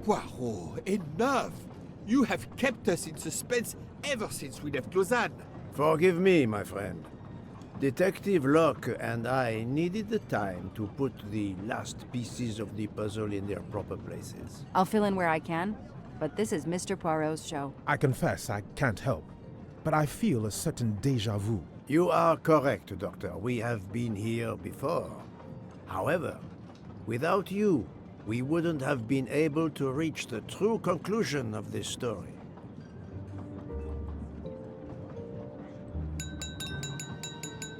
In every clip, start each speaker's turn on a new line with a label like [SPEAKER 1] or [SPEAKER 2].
[SPEAKER 1] Poirot, enough! You have kept us in suspense ever since we left Lausanne.
[SPEAKER 2] Forgive me, my friend. Detective Locke and I needed the time to put the last pieces of the puzzle in their proper places.
[SPEAKER 3] I'll fill in where I can, but this is Mr. Poirot's show.
[SPEAKER 4] I confess I can't help, but I feel a certain déjà vu.
[SPEAKER 2] You are correct, Doctor. We have been here before. However, without you, we wouldn't have been able to reach the true conclusion of this story.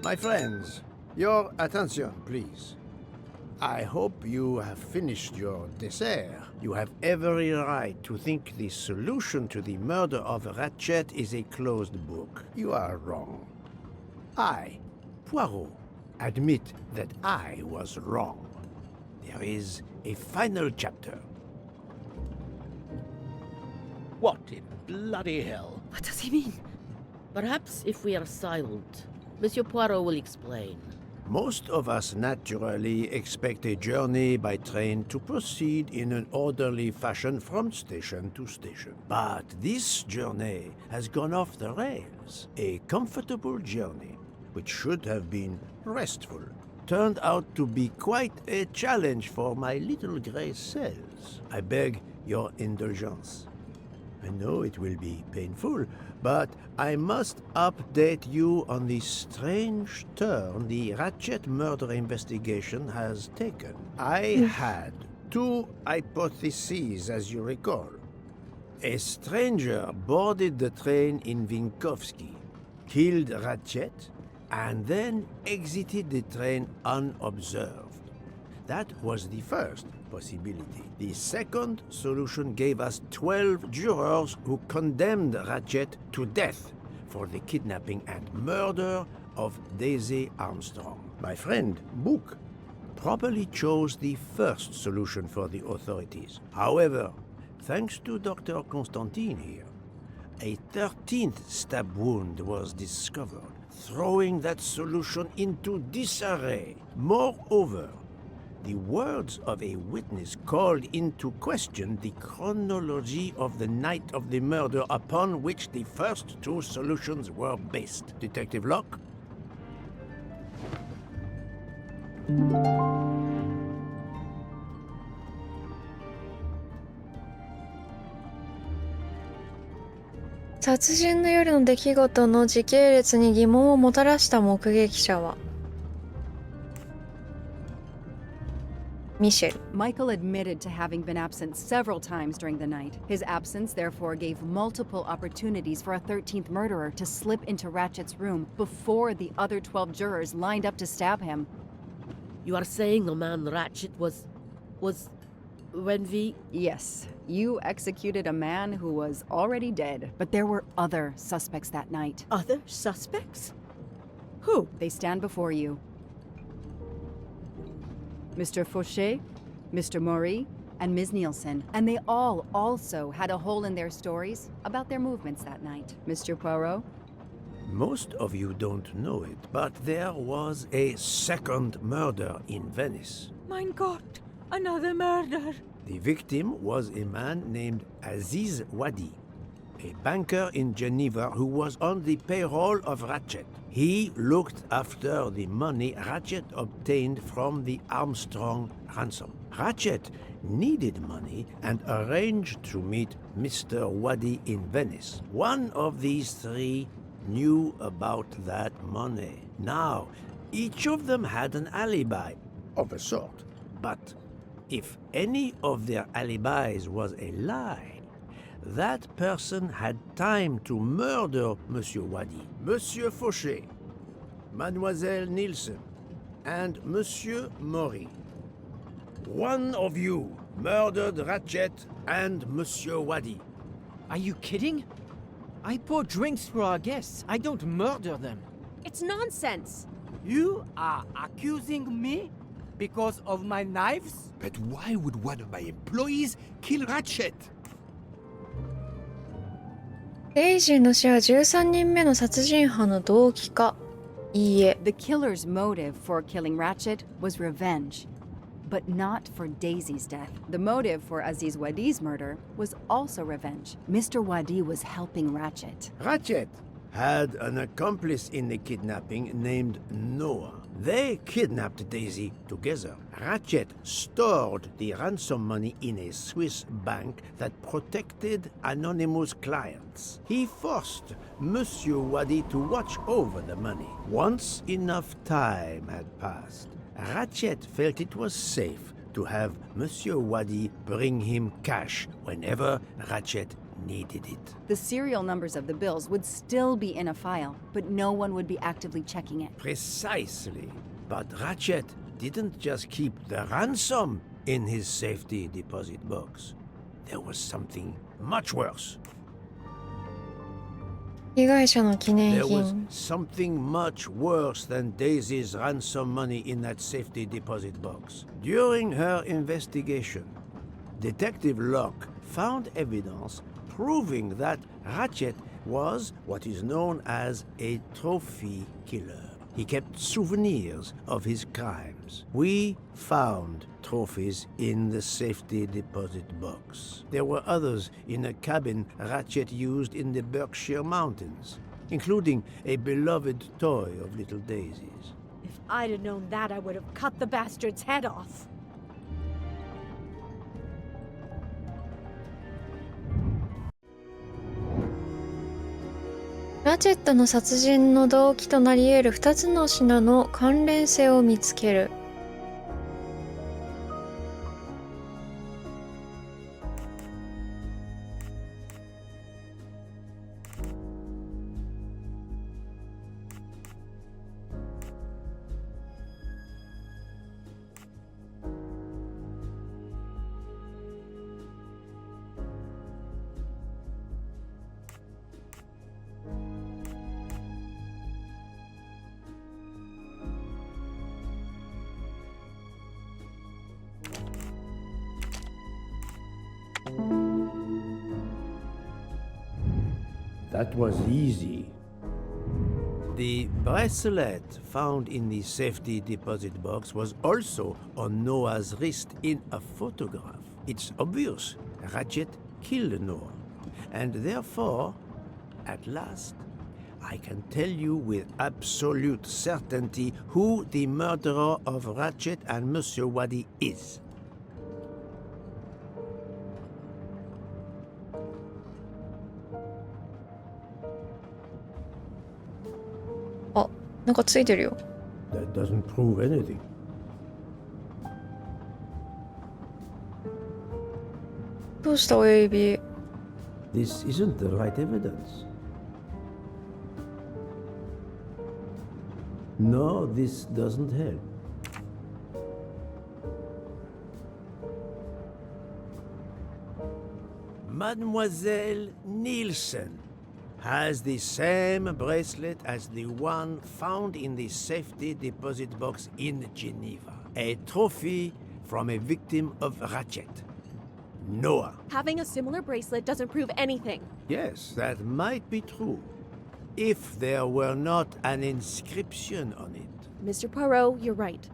[SPEAKER 2] My friends, your attention, please. I hope you have finished your dessert. You have every right to think the solution to the murder of Ratchet is a closed book. You are wrong. I, Poirot, admit that I was wrong. There is a final chapter.
[SPEAKER 5] What in bloody hell?
[SPEAKER 3] What does he mean?
[SPEAKER 6] Perhaps if we are silent, Monsieur Poirot will explain.
[SPEAKER 2] Most of us naturally expect a journey by train to proceed in an orderly fashion from station to station. But this journey has gone off the rails. A comfortable journey, which should have been restful, turned out to be quite a challenge for my little gray cells. I beg your indulgence. I know it will be painful, but I must update you on the strange turn the Ratchet murder investigation has taken. I had two hypotheses, as you recall. A stranger boarded the train in Vinkovsky, killed Ratchet, and then exited the train unobserved. That was the first possibility. The second solution gave us 12 jurors who condemned Ratchet to death for the kidnapping and murder of Daisy Armstrong. My friend, Book, probably chose the first solution for the authorities. However, thanks to Dr. Constantine here, a 13th stab wound was discovered, throwing that solution into disarray. Moreover, the words of a witness called into question the chronology of the night of the murder upon which the first two solutions were based. Detective Locke?
[SPEAKER 7] 殺人の夜の出来事の時系列に疑問をもたらした目撃者はミシェル。
[SPEAKER 3] Michael admitted to having been absent several times during the night. His absence therefore gave multiple opportunities for a 13th murderer to slip into Ratchet's room before the other 12 jurors lined up to stab him.
[SPEAKER 6] You are saying the man Ratchet was when we...
[SPEAKER 3] Yes, you executed a man who was already dead, but there were other suspects that night.
[SPEAKER 8] Other suspects? Who?
[SPEAKER 3] They stand before you. Mr. Fauché, Mr. Maury, and Ms. Nielsen, and they all also had a hole in their stories about their movements that night. Mr. Poirot?
[SPEAKER 2] Most of you don't know it, but there was a second murder in Venice.
[SPEAKER 8] Mein Gott, another murder.
[SPEAKER 2] The victim was a man named Aziz Wadi, a banker in Geneva who was on the payroll of Ratchet. He looked after the money Ratchet obtained from the Armstrong ransom. Ratchet needed money and arranged to meet Mr. Wadi in Venice. One of these three knew about that money. Now, each of them had an alibi of a sort. But if any of their alibis was a lie, that person had time to murder Monsieur Wadi, Monsieur Fauché, Mademoiselle Nielsen, and Monsieur Maury. One of you murdered Ratchet and Monsieur Wadi.
[SPEAKER 9] Are you kidding? I pour drinks for our guests. I don't murder them.
[SPEAKER 8] It's nonsense.
[SPEAKER 9] You are accusing me because of my knives?
[SPEAKER 1] But why would one of my employees kill Ratchet?
[SPEAKER 7] レイジーの死は13人目の殺人犯の動機かいいえ。
[SPEAKER 3] The killer's motive for killing Ratchet was revenge. but not for Daisy's death. The motive for Aziz Wadi's murder was also revenge. Mr. Wadi was helping Ratchet.
[SPEAKER 2] Ratchet had an accomplice in the kidnapping named Noah. They kidnapped Daisy together. Ratchet stored the ransom money in a Swiss bank that protected anonymous clients. He forced Monsieur Wadi to watch over the money. Once enough time had passed, Ratchet felt it was safe to have Monsieur Wadi bring him cash whenever Ratchet needed it.
[SPEAKER 3] The serial numbers of the bills would still be in a file, but no one would be actively checking it.
[SPEAKER 2] Precisely. But Ratchet didn't just keep the ransom in his safety deposit box. There was something much worse.
[SPEAKER 7] 被害者の記念
[SPEAKER 2] There was
[SPEAKER 7] 品。
[SPEAKER 2] something much worse than Daisy's ransom money in that safety deposit box. During her investigation, Detective Locke found evidence proving that Ratchet was what is known as a trophy killer. He kept souvenirs of his crimes. We found trophies in the safety deposit box. There were others in a cabin Ratchet used in the Berkshire Mountains, including a beloved toy of little Daisy's.
[SPEAKER 8] If I'd have known that, I would have cut the bastard's head off.
[SPEAKER 7] ラチェットの殺人の動機となり得る2つの品の関連性を見つける。
[SPEAKER 2] That was easy. The bracelet found in the safety deposit box was also on Noah's wrist in a photograph. It's obvious Ratchet killed Noah, and therefore, at last, I can tell you with absolute certainty who the murderer of Ratchet and Monsieur Wadi is.
[SPEAKER 7] あ、なんかついてるよ。
[SPEAKER 2] That doesn't prove anything.
[SPEAKER 7] どうした親指。
[SPEAKER 2] This isn't the right evidence. No, this doesn't help. Mademoiselle Nielsen has the same bracelet as the one found in the safety deposit box in Geneva. A trophy from a victim of Ratchet. Noah.
[SPEAKER 8] Having a similar bracelet doesn't prove anything.
[SPEAKER 2] Yes, that might be true. If there were not an inscription on it.
[SPEAKER 8] Mr. Poirot, you're right.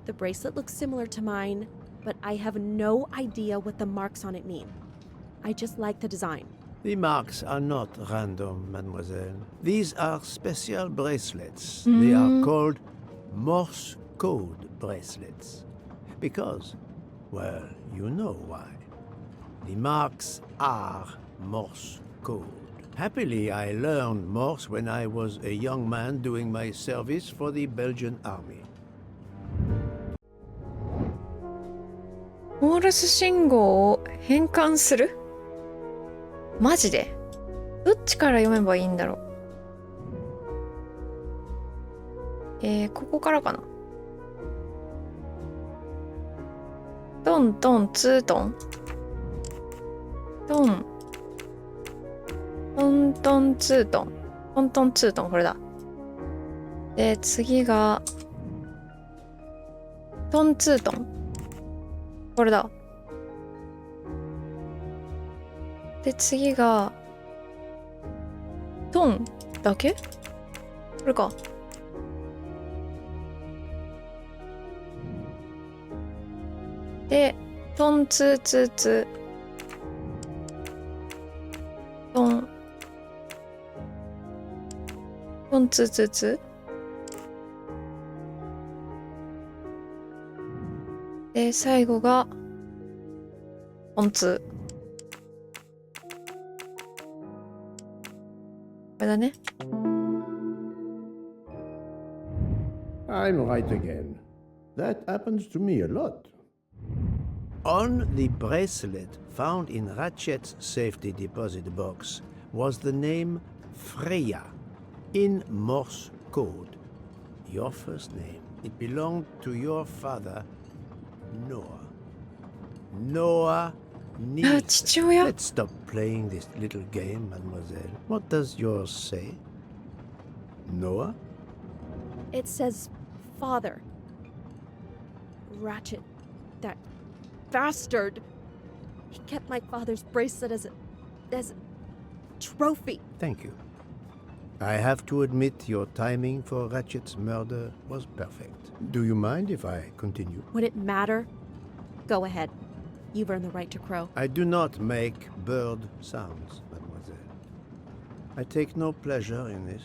[SPEAKER 8] The bracelet looks similar to mine, but I have no idea what the marks on it mean. I just like the design.
[SPEAKER 2] The marks are not random, mademoiselle. These are special bracelets. They are called Morse code bracelets. Because, well, you know why. The marks are Morse code. Happily, I learned Morse when I was a young man doing my service for the Belgian army.
[SPEAKER 7] モールス信号を変換する？マジで？どっちから読めばいいんだろう。ここからかな。トントンツートン。トン。トントンツートン。トントンツートン、これだ。で、次が、トンツートン。これだ。で、次が、トンだけ？これか。で、トンツーツーツー。トンツーツーツー。で、最後が、トンツー。これだね。
[SPEAKER 2] I'm right again. That happens to me a lot. On the bracelet found in Ratchet's safety deposit box was the name Freya in Morse code. Your first name. It belonged to your father, Noah. Noah needs.
[SPEAKER 7] 父親。
[SPEAKER 2] Let's stop playing this little game, mademoiselle. What does yours say? Noah?
[SPEAKER 8] It says father. Ratchet. That bastard. He kept my father's bracelet as a trophy.
[SPEAKER 2] Thank you. I have to admit your timing for Ratchet's murder was perfect. Do you mind if I continue?
[SPEAKER 8] Would it matter? Go ahead. You've earned the right to crow.
[SPEAKER 2] I do not make bird sounds, mademoiselle. I take no pleasure in this.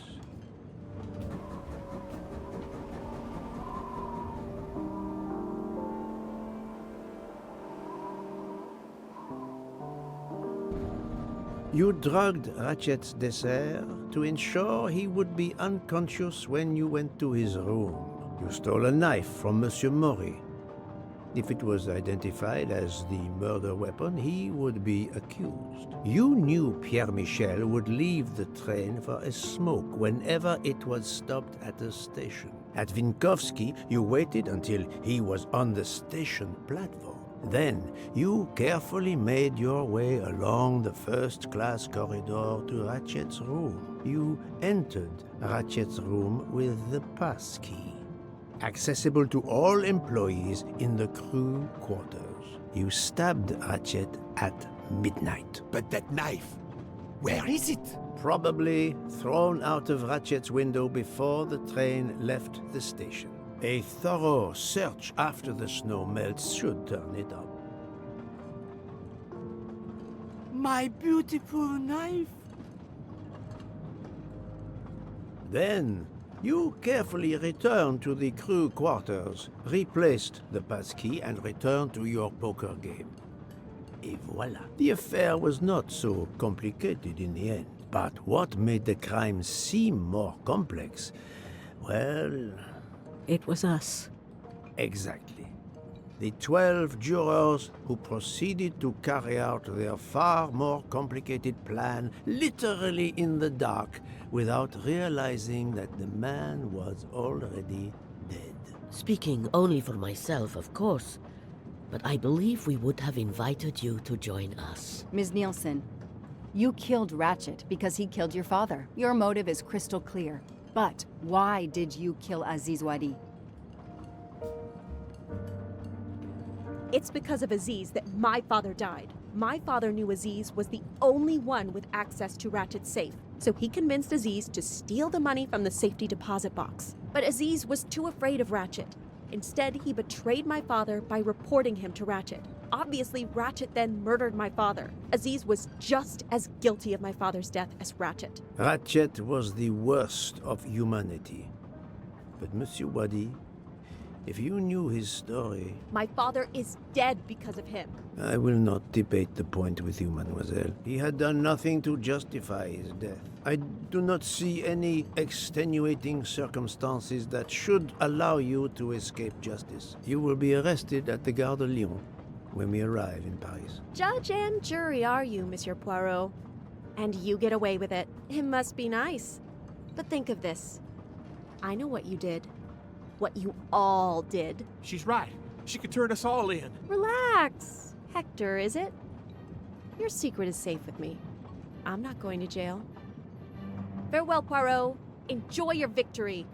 [SPEAKER 2] You drugged Ratchet's dessert to ensure he would be unconscious when you went to his room. You stole a knife from Monsieur Maury. If it was identified as the murder weapon, he would be accused. You knew Pierre Michel would leave the train for a smoke whenever it was stopped at a station. At Vinkovsky, you waited until he was on the station platform. Then, you carefully made your way along the first-class corridor to Ratchet's room. You entered Ratchet's room with the pass key, accessible to all employees in the crew quarters. You stabbed Ratchet at midnight.
[SPEAKER 1] But that knife, where is it?
[SPEAKER 2] Probably thrown out of Ratchet's window before the train left the station. A thorough search after the snow melts should turn it up.
[SPEAKER 1] My beautiful knife.
[SPEAKER 2] Then, you carefully returned to the crew quarters, replaced the passkey, and returned to your poker game. Et voila. The affair was not so complicated in the end. But what made the crime seem more complex? Well,
[SPEAKER 6] It was us.
[SPEAKER 2] exactly. The 12 jurors who proceeded to carry out their far more complicated plan literally in the dark without realizing that the man was already dead.
[SPEAKER 6] Speaking only for myself, of course, but I believe we would have invited you to join us.
[SPEAKER 3] Ms. Nielsen, you killed Ratchet because he killed your father. Your motive is crystal clear. But why did you kill Aziz Wadi?
[SPEAKER 8] It's because of Aziz that my father died. My father knew Aziz was the only one with access to Ratchet's safe, so he convinced Aziz to steal the money from the safety deposit box. But Aziz was too afraid of Ratchet. Instead, he betrayed my father by reporting him to Ratchet. Obviously, Ratchet then murdered my father. Aziz was just as guilty of my father's death as Ratchet.
[SPEAKER 2] Ratchet was the worst of humanity. But Monsieur Wadi, if you knew his story...
[SPEAKER 8] My father is dead because of him.
[SPEAKER 2] I will not debate the point with you, mademoiselle. He had done nothing to justify his death. I do not see any extenuating circumstances that should allow you to escape justice. You will be arrested at the Gare de Lyon when we arrive in Paris.
[SPEAKER 8] Judge and jury are you, Monsieur Poirot. And you get away with it. It must be nice. But think of this. I know what you did. What you all did.
[SPEAKER 1] She's right. She could turn us all in.
[SPEAKER 8] Relax. Hector, is it? Your secret is safe with me. I'm not going to jail. Farewell, Poirot. Enjoy your victory.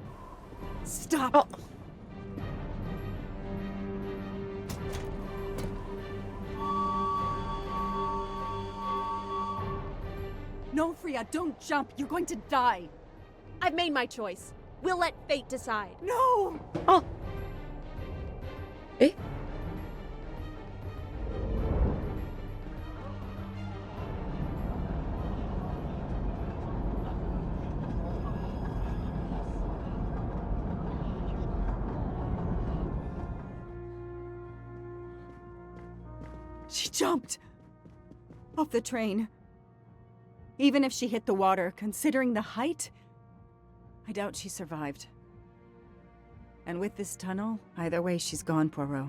[SPEAKER 8] Stop.
[SPEAKER 7] Oh.
[SPEAKER 3] No, Freya, don't jump. You're going to die.
[SPEAKER 8] I've made my choice. We'll let fate decide.
[SPEAKER 3] No!
[SPEAKER 7] あえ
[SPEAKER 3] She jumped off the train. Even if she hit the water, considering the height, I doubt she survived. And with this tunnel, either way, she's gone, Poirot.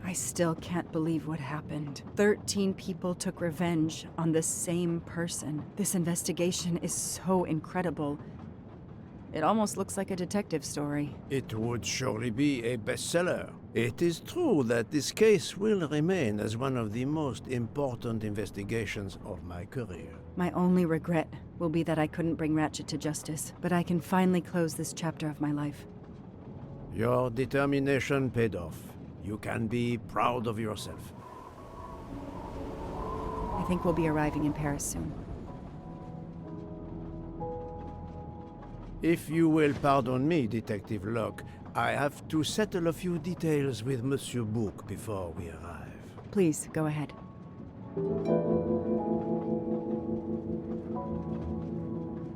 [SPEAKER 3] I still can't believe what happened. 13 people took revenge on the same person. This investigation is so incredible. It almost looks like a detective story.
[SPEAKER 2] It would surely be a bestseller. It is true that this case will remain as one of the most important investigations of my career.
[SPEAKER 3] My only regret will be that I couldn't bring Ratchet to justice, but I can finally close this chapter of my life.
[SPEAKER 2] Your determination paid off. You can be proud of yourself.
[SPEAKER 3] I think we'll be arriving in Paris soon.
[SPEAKER 2] If you will pardon me, Detective Locke, I have to settle a few details with Monsieur Bouc before we arrive.
[SPEAKER 3] Please, go ahead.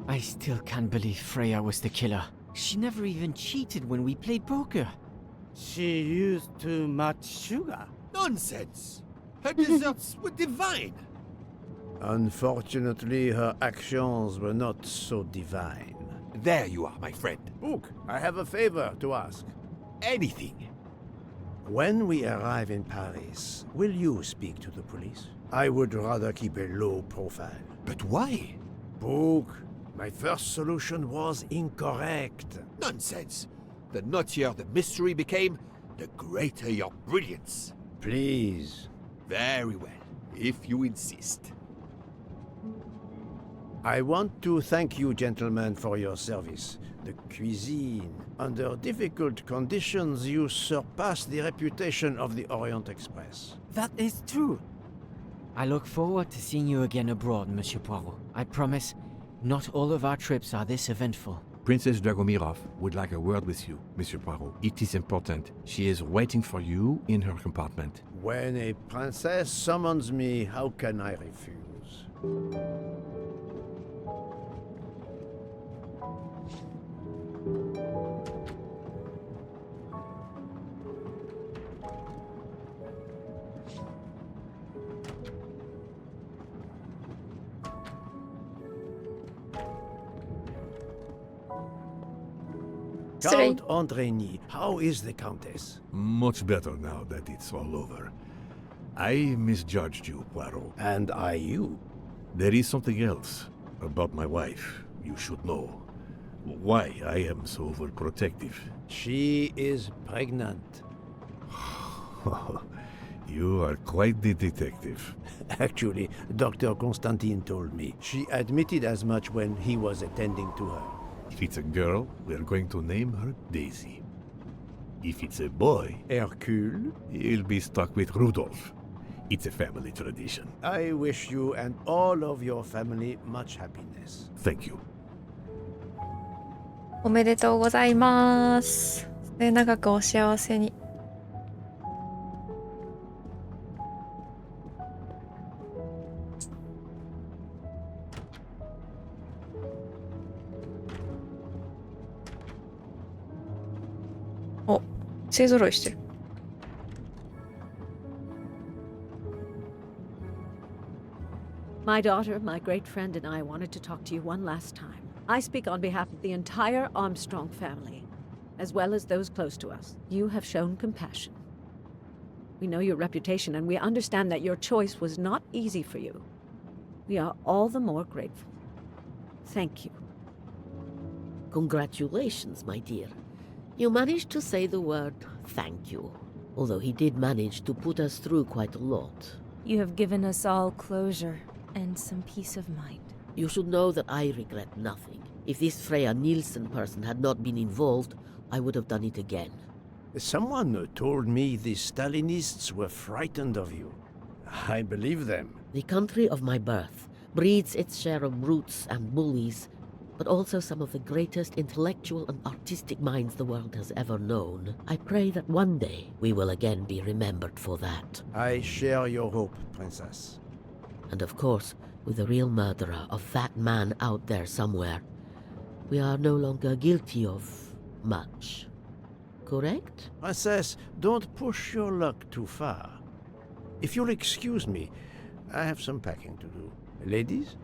[SPEAKER 9] I still can't believe Freya was the killer. She never even cheated when we played poker.
[SPEAKER 5] She used too much sugar.
[SPEAKER 1] Nonsense! Her desserts were divine!
[SPEAKER 2] Unfortunately, her actions were not so divine.
[SPEAKER 1] There you are, my friend.
[SPEAKER 2] Bouc, I have a favor to ask.
[SPEAKER 1] Anything.
[SPEAKER 2] When we arrive in Paris, will you speak to the police? I would rather keep a low profile.
[SPEAKER 1] But why?
[SPEAKER 2] Bouc, my first solution was incorrect.
[SPEAKER 1] Nonsense. The nuttier the mystery became, the greater your brilliance.
[SPEAKER 2] Please.
[SPEAKER 1] Very well, if you insist.
[SPEAKER 2] I want to thank you, gentlemen, for your service. The cuisine. Under difficult conditions, you surpassed the reputation of the Orient Express.
[SPEAKER 9] That is true. I look forward to seeing you again abroad, Monsieur Poirot. I promise, not all of our trips are this eventful.
[SPEAKER 10] Princess Dragomirov would like a word with you, Monsieur Poirot. It is important. She is waiting for you in her compartment.
[SPEAKER 2] When a princess summons me, how can I refuse? Count Andreny, how is the Countess?
[SPEAKER 10] Much better now that it's all over. I misjudged you, Poirot.
[SPEAKER 2] And I you.
[SPEAKER 10] There is something else about my wife you should know. Why I am so overprotective.
[SPEAKER 2] She is pregnant.
[SPEAKER 10] You are quite the detective.
[SPEAKER 2] Actually, Dr. Constantine told me. She admitted as much when he was attending to her.
[SPEAKER 10] If it's a girl, we're going to name her Daisy. If it's a boy,
[SPEAKER 2] Hercule?
[SPEAKER 10] he'll be stuck with Rudolph. It's a family tradition.
[SPEAKER 2] I wish you and all of your family much happiness.
[SPEAKER 10] Thank you.
[SPEAKER 7] おめでとうございます。で、長くお幸せに。お、勢ぞろいしてる。
[SPEAKER 8] My daughter, my great friend, and I wanted to talk to you one last time. I speak on behalf of the entire Armstrong family, as well as those close to us. You have shown compassion. We know your reputation, and we understand that your choice was not easy for you. We are all the more grateful. Thank you.
[SPEAKER 6] Congratulations, my dear. You managed to say the word thank you, although he did manage to put us through quite a lot.
[SPEAKER 11] You have given us all closure and some peace of mind.
[SPEAKER 6] You should know that I regret nothing. If this Freya Nielsen person had not been involved, I would have done it again.
[SPEAKER 2] Someone told me the Stalinists were frightened of you. I believe them.
[SPEAKER 6] The country of my birth breeds its share of brutes and bullies, but also some of the greatest intellectual and artistic minds the world has ever known. I pray that one day we will again be remembered for that.
[SPEAKER 2] I share your hope, Princess.
[SPEAKER 6] And of course, with the real murderer of that man out there somewhere, we are no longer guilty of much. Correct?
[SPEAKER 2] Princess, don't push your luck too far. If you'll excuse me, I have some packing to do. Ladies?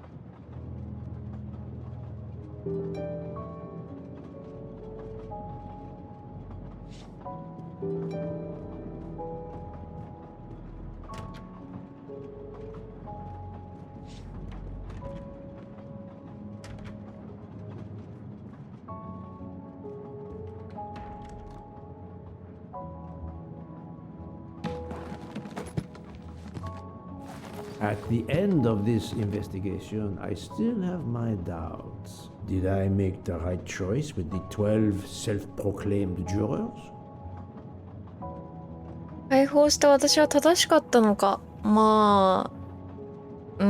[SPEAKER 2] At the end of this investigation, I still have my doubts. Did I make the right choice with the 12 self-proclaimed jurors?
[SPEAKER 7] 解放した私は正しかったのか。まあ、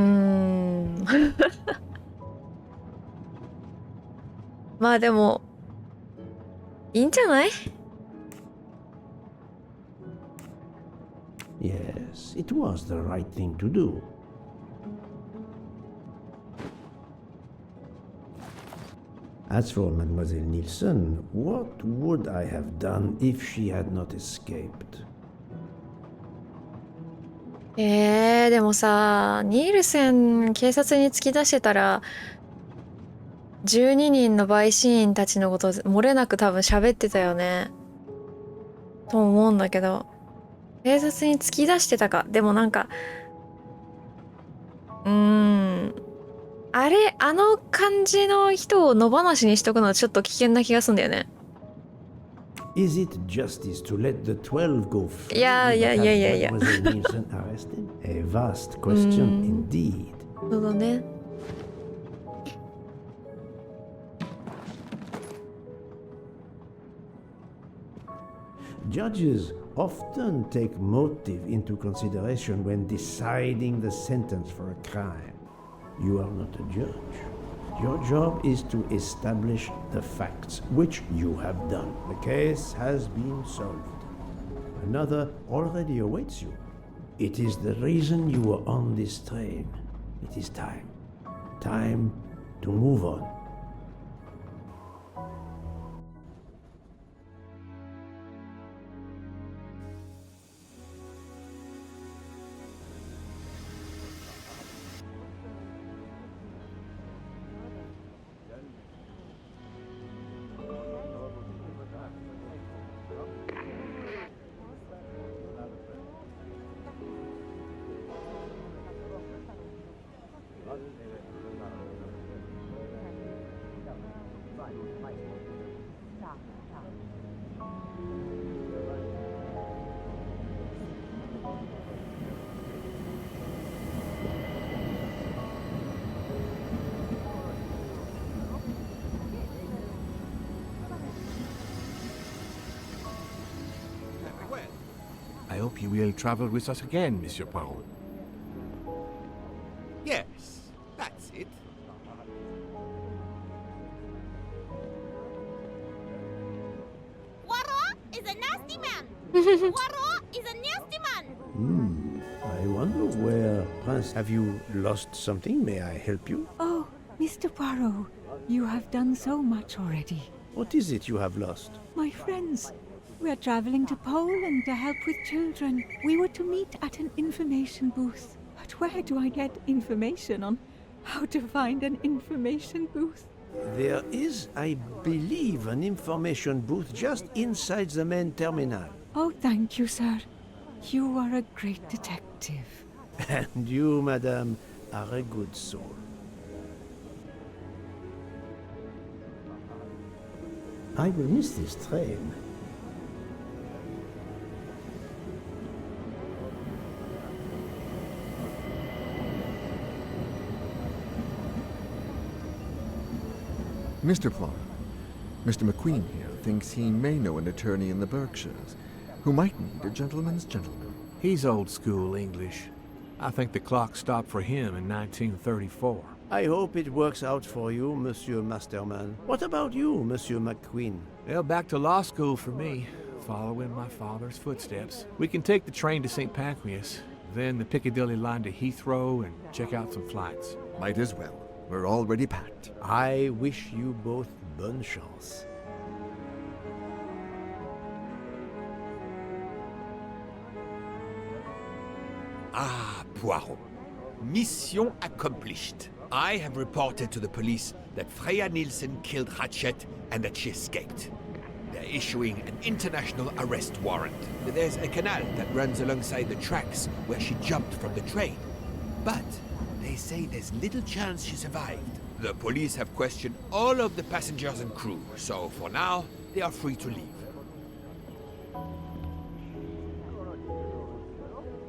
[SPEAKER 7] まあでも、いいんじゃない？
[SPEAKER 2] Yes, it was the right thing to do. As for Mademoiselle Nielsen, what would I have done if she had not escaped?
[SPEAKER 7] でもさ、ニールセン警察に突き出してたら、12人の陪審員たちのこと漏れなく多分喋ってたよね。と思うんだけど。警察に突き出してたか。でもなんか、あれ、あの感じの人を野放しにしとくのはちょっと危険な気がするんだよね。
[SPEAKER 2] Is it justice to let the 12 go free?
[SPEAKER 7] いや。
[SPEAKER 2] Mademoiselle Nielsen arrested? A vast question indeed.
[SPEAKER 7] そうだね。
[SPEAKER 2] Judges often take motive into consideration when deciding the sentence for a crime. You are not a judge. Your job is to establish the facts, which you have done. The case has been solved. Another already awaits you. It is the reason you were on this train. It is time. Time to move on.
[SPEAKER 10] I hope you will travel with us again, Monsieur Poirot.
[SPEAKER 1] Yes, that's it.
[SPEAKER 8] Poirot is a nasty man! Poirot is a nasty man!
[SPEAKER 2] I wonder where... Prince, have you lost something? May I help you?
[SPEAKER 11] Oh, Mr. Poirot, you have done so much already.
[SPEAKER 2] What is it you have lost?
[SPEAKER 11] My friends, we are traveling to Poland to help with children. We were to meet at an information booth. But where do I get information on how to find an information booth?
[SPEAKER 2] There is, I believe, an information booth just inside the main terminal.
[SPEAKER 11] Oh, thank you, sir. You are a great detective.
[SPEAKER 2] And you, madame, are a good soul. I will miss this train.
[SPEAKER 12] Mr. Poirot, Mr. McQueen here thinks he may know an attorney in the Berkshires who might need a gentleman's gentleman.
[SPEAKER 13] He's old school English. I think the clock stopped for him in 1934.
[SPEAKER 2] I hope it works out for you, Monsieur Masterman. What about you, Monsieur McQueen?
[SPEAKER 13] Well, back to law school for me, following my father's footsteps. We can take the train to St. Pancras, then the Piccadilly line to Heathrow and check out some flights.
[SPEAKER 12] Might as well. We're already packed.
[SPEAKER 2] I wish you both bonne chance.
[SPEAKER 1] Ah, Poirot. Mission accomplished. I have reported to the police that Freya Nielsen killed Ratchet and that she escaped. They're issuing an international arrest warrant. There's a canal that runs alongside the tracks where she jumped from the train. But they say there's little chance she survived. The police have questioned all of the passengers and crew, so for now, they are free to leave.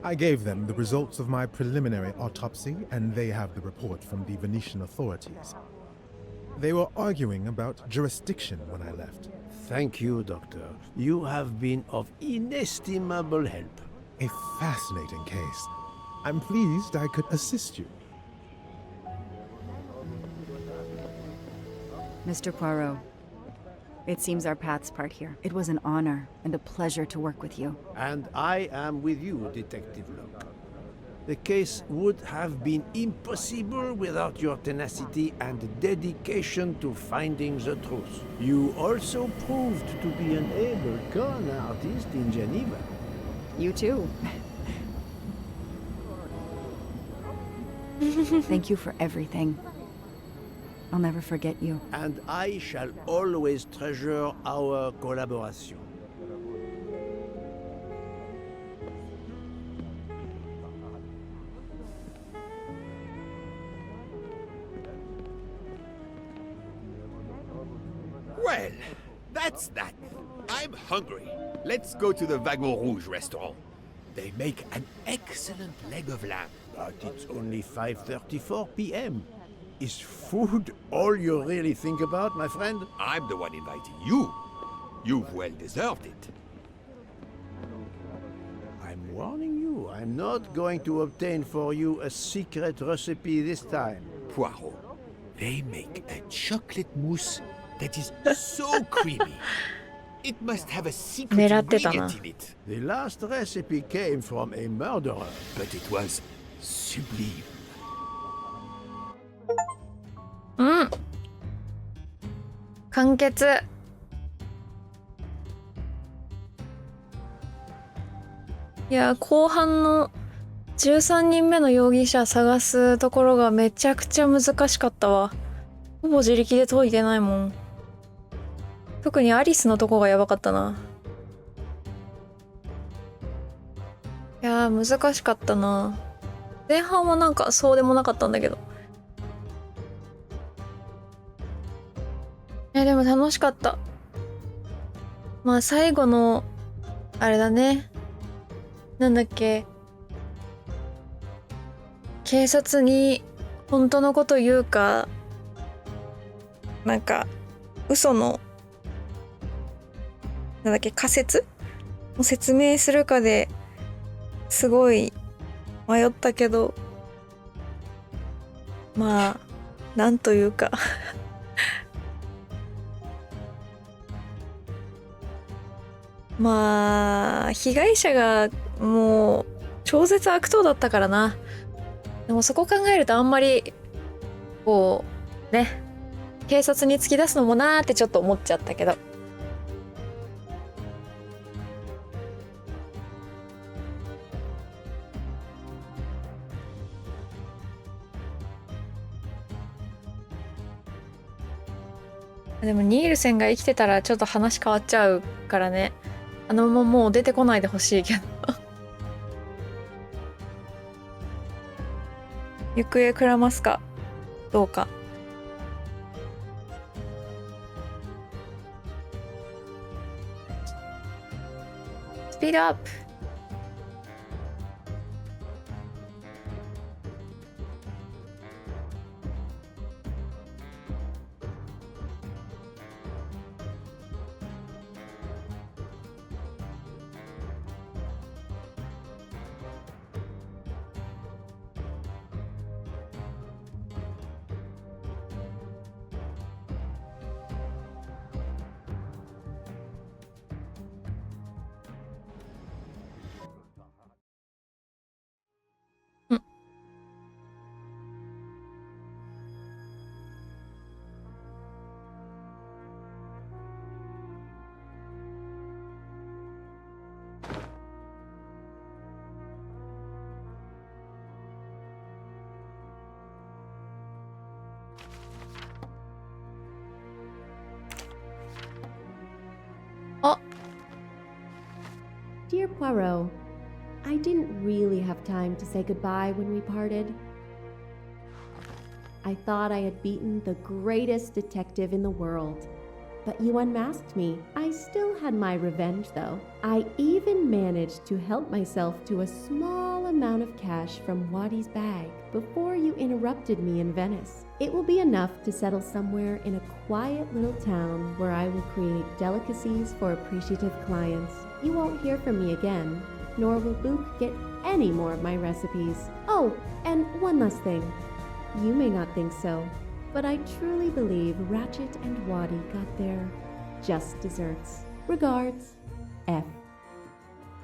[SPEAKER 4] I gave them the results of my preliminary autopsy, and they have the report from the Venetian authorities. They were arguing about jurisdiction when I left.
[SPEAKER 2] Thank you, Doctor. You have been of inestimable help.
[SPEAKER 4] A fascinating case. I'm pleased I could assist you.
[SPEAKER 3] Mr. Poirot, it seems our paths part here. It was an honor and a pleasure to work with you.
[SPEAKER 2] And I am with you, Detective Locke. The case would have been impossible without your tenacity and dedication to finding the truth. You also proved to be an able con artist in Geneva.
[SPEAKER 3] You too. Thank you for everything. I'll never forget you.
[SPEAKER 2] And I shall always treasure our collaboration.
[SPEAKER 1] Well, that's that. I'm hungry. Let's go to the Wagon Rouge restaurant. They make an excellent leg of lamb.
[SPEAKER 2] But it's only 5:34 p.m. Is food all you really think about, my friend?
[SPEAKER 1] I'm the one inviting you. You've well deserved it.
[SPEAKER 2] I'm warning you, I'm not going to obtain for you a secret recipe this time.
[SPEAKER 1] Poirot, they make a chocolate mousse that is so creamy. It must have a secret ingredient in it.
[SPEAKER 2] The last recipe came from a murderer.
[SPEAKER 1] But it was sublime.
[SPEAKER 7] 完結。いや、後半の13人目の容疑者探すところがめちゃくちゃ難しかったわ。ほぼ自力で解いてないもん。特にアリスのとこがやばかったな。いやー、難しかったな。前半はなんかそうでもなかったんだけど。でも楽しかった。まあ最後のあれだね。なんだっけ。警察に本当のこと言うか、なんか嘘のなんだっけ仮説を説明するかですごい迷ったけど、まあなんというかまあ被害者がもう超絶悪党だったからな。でもそこ考えるとあんまりこうね警察に突き出すのもなーってちょっと思っちゃったけど。でもニールセンが生きてたらちょっと話変わっちゃうからね。あのままもう出てこないでほしいけど行方くらますかどうか。スピードアップ。
[SPEAKER 8] Poirot, I didn't really have time to say goodbye when we parted. I thought I had beaten the greatest detective in the world. But you unmasked me. I still had my revenge, though. I even managed to help myself to a small amount of cash from Wadi's bag before you interrupted me in Venice. It will be enough to settle somewhere in a quiet little town where I will create delicacies for appreciative clients. You won't hear from me again, nor will Book get any more of my recipes. Oh, and one last thing. You may not think so, but I truly believe Ratchet and Wadi got their just desserts. Regards, F.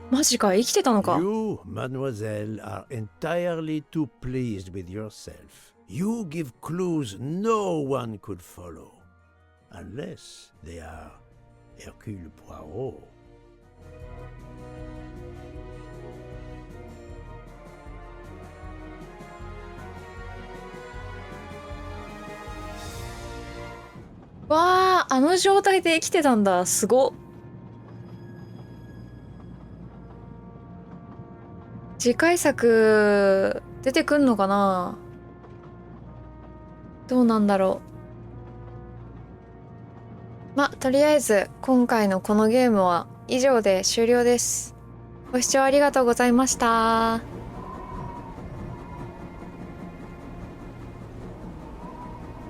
[SPEAKER 7] マジか、生きてたのか。
[SPEAKER 2] You, mademoiselle, are entirely too pleased with yourself. You give clues no one could follow. Unless they are Hercule Poirot.
[SPEAKER 7] わあ、あの状態で生きてたんだ。すごっ。次回作出てくんのかな。どうなんだろう。まあ、とりあえず今回のこのゲームは以上で終了です。ご視聴ありがとうございました。